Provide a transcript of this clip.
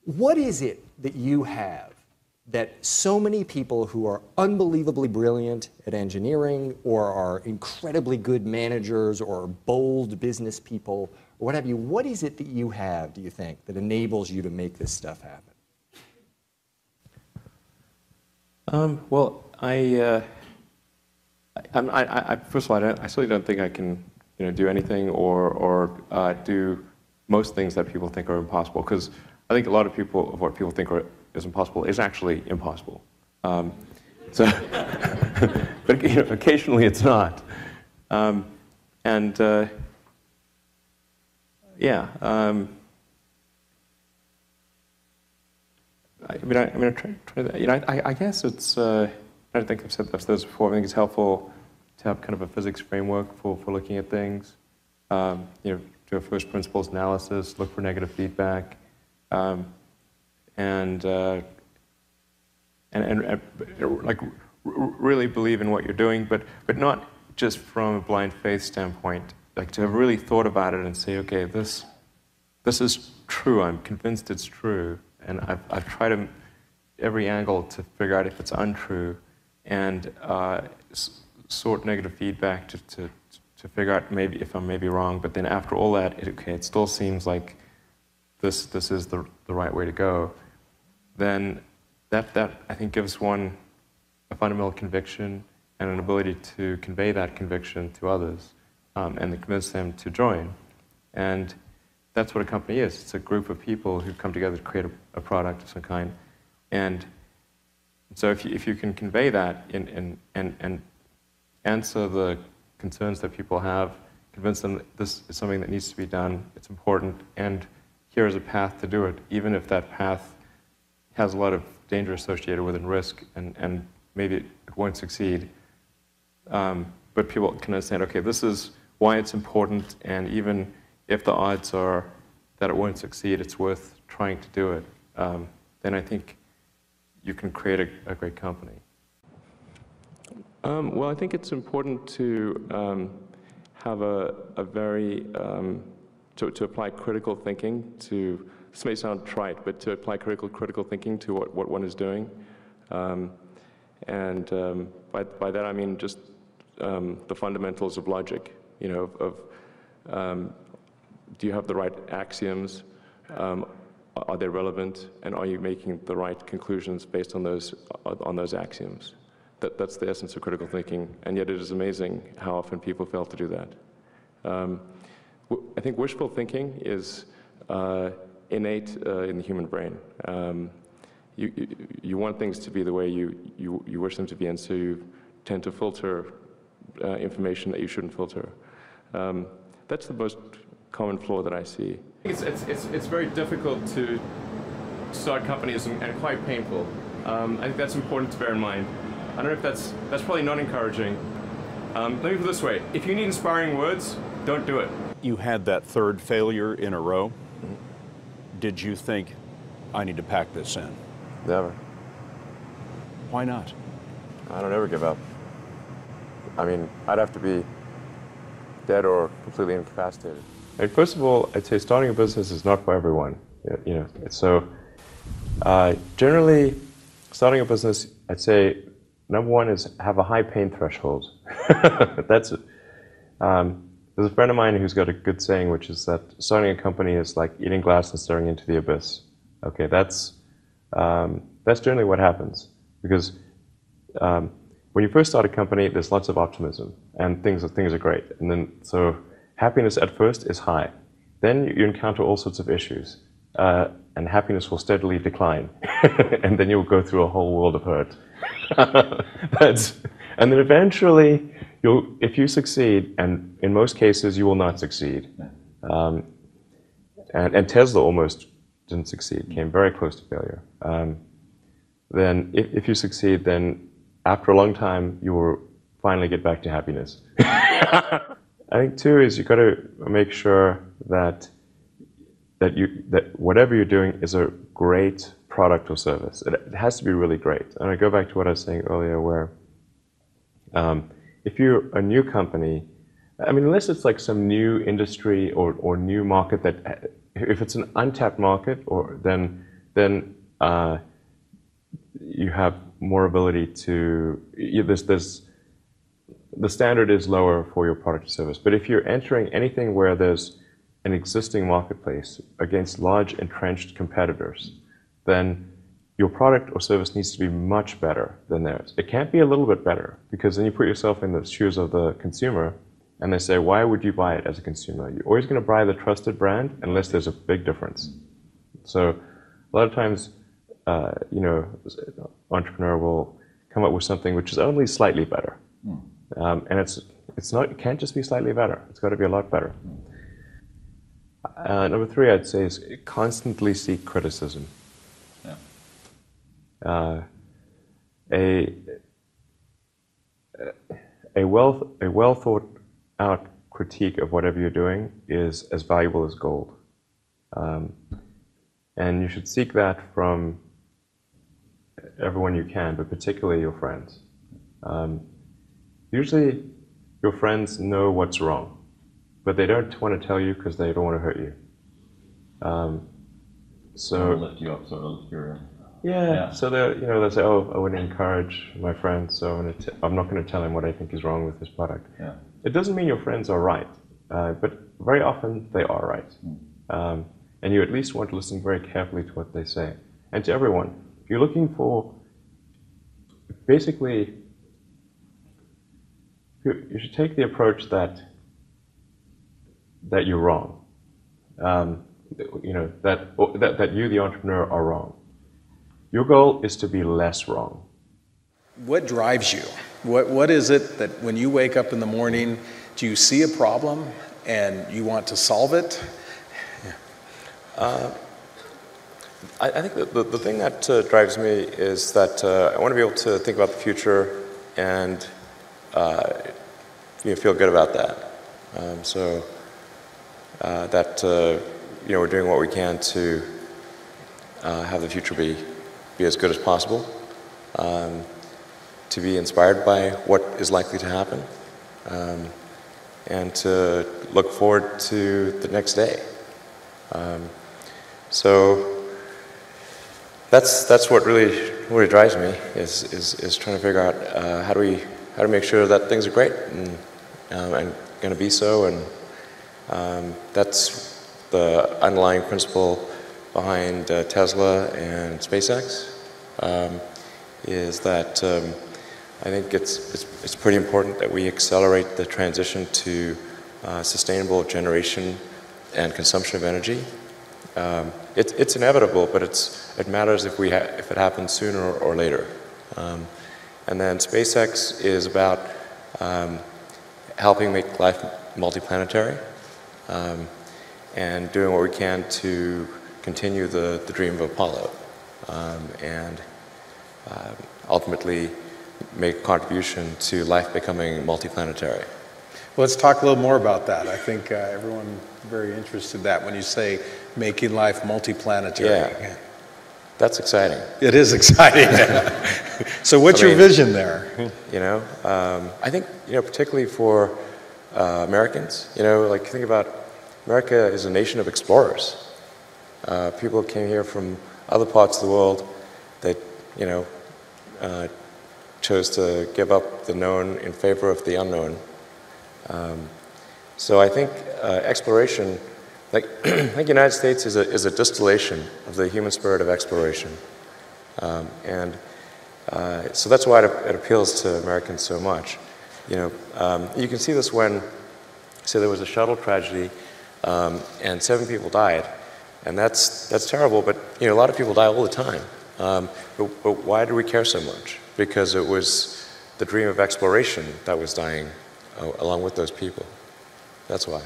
What is it that you have that so many people who are unbelievably brilliant at engineering or are incredibly good managers or bold business people or what have you, what is it that you have, do you think, that enables you to make this stuff happen? Well, first of all, I certainly don't think I can, do anything or do most things that people think are impossible. Because I think a lot of what people think is impossible is actually impossible. So, but occasionally it's not. Yeah. I guess it's. I don't think I've said this before. I think it's helpful to have kind of a physics framework for looking at things. Do a first principles analysis, look for negative feedback, and like really believe in what you're doing, but not just from a blind faith standpoint. Like to have really thought about it and say, okay, this is true. I'm convinced it's true, and I've tried every angle to figure out if it's untrue, and sort negative feedback to figure out maybe if I'm maybe wrong. But then after all that, it still seems like this is the right way to go. Then that I think gives one a fundamental conviction and an ability to convey that conviction to others, and to convince them to join. And that's what a company is. It's a group of people who come together to create a product of some kind. And so if you can convey that and answer the concerns that people have, convince them that this is something that needs to be done, it's important, and here is a path to do it, even if that path has a lot of danger associated with it and risk, and maybe it won't succeed. But people can understand, okay, this is why it's important, and even if the odds are that it won't succeed, it's worth trying to do it. Then I think you can create a great company. Well, I think it's important to have a very, to apply critical thinking to, this may sound trite, but to apply critical thinking to what one is doing. By that I mean just the fundamentals of logic, do you have the right axioms? Are they relevant? And are you making the right conclusions based on those axioms? That's the essence of critical thinking, and yet it is amazing how often people fail to do that. I think wishful thinking is innate in the human brain. You want things to be the way you wish them to be, and so you tend to filter information that you shouldn't filter. That's the most common flaw that I see. It's very difficult to start companies and quite painful. I think that's important to bear in mind. I don't know if that's probably not encouraging. Let me put it this way: if you need inspiring words, don't do it. You had that third failure in a row. Mm-hmm. Did you think, I need to pack this in? Never. Why not? I don't ever give up. I mean, I'd have to be dead or completely incapacitated. First of all, I'd say starting a business is not for everyone. So generally, starting a business, I'd say number one is have a high pain threshold. There's a friend of mine who's got a good saying, which is that starting a company is like eating glass and staring into the abyss. Okay, that's generally what happens, because when you first start a company, there's lots of optimism and things are great, and then so happiness at first is high. Then you encounter all sorts of issues, and happiness will steadily decline, and then you'll go through a whole world of hurt. And then eventually, if you succeed, and in most cases you will not succeed, and Tesla almost didn't succeed, came very close to failure. Then if you succeed, then after a long time you will finally get back to happiness. I think too is you've got to make sure that whatever you're doing is a great product or service. It has to be really great. And I go back to what I was saying earlier, where if you're a new company, I mean, unless it's like some new industry or new market that, if it's an untapped market, then then you have more ability to, the standard is lower for your product or service. But if you're entering anything where there's an existing marketplace against large entrenched competitors, then your product or service needs to be much better than theirs. It can't be a little bit better, because then you put yourself in the shoes of the consumer and they say, why would you buy it as a consumer? You're always going to buy the trusted brand unless there's a big difference. So a lot of times, entrepreneur will come up with something which is only slightly better. And it can't just be slightly better. It's got to be a lot better. Number 3, I'd say, is constantly seek criticism. Yeah. A well thought out critique of whatever you're doing is as valuable as gold. And you should seek that from everyone you can, but particularly your friends. Usually your friends know what's wrong, but they don't want to tell you because they don't want to hurt you. So lift you up, sort of. Yeah. So they'll say, "Oh, I want to encourage my friend, so I'm not going to tell him what I think is wrong with his product." Yeah. It doesn't mean your friends are right, but very often they are right, and you at least want to listen very carefully to what they say. And to everyone, if you're looking for, basically, you should take the approach that you're wrong. That you, the entrepreneur, are wrong. Your goal is to be less wrong. What drives you? What is it that when you wake up in the morning, do you see a problem and you want to solve it? I think the thing that drives me is that I want to be able to think about the future and feel good about that. We're doing what we can to have the future be as good as possible, to be inspired by what is likely to happen, and to look forward to the next day. So that's what really drives me is trying to figure out how to make sure that things are great and going to be so, and that's the underlying principle behind Tesla and SpaceX, is that I think it's pretty important that we accelerate the transition to sustainable generation and consumption of energy. It's inevitable, but it matters if it happens sooner or later. And then SpaceX is about helping make life multiplanetary, and doing what we can to continue the dream of Apollo, and ultimately make a contribution to life becoming multiplanetary. Well, let's talk a little more about that. I think everyone is very interested in that when you say making life multiplanetary. Yeah. That's exciting. It is exciting. So what's your vision there? I think, particularly for Americans, think about America is a nation of explorers. People came here from other parts of the world that, chose to give up the known in favor of the unknown. So I think exploration, I think the United States is a distillation of the human spirit of exploration. So that's why it appeals to Americans so much. You can see this when, say, there was a shuttle tragedy and 7 people died. And that's terrible, but a lot of people die all the time. But why do we care so much? Because it was the dream of exploration that was dying along with those people. That's why.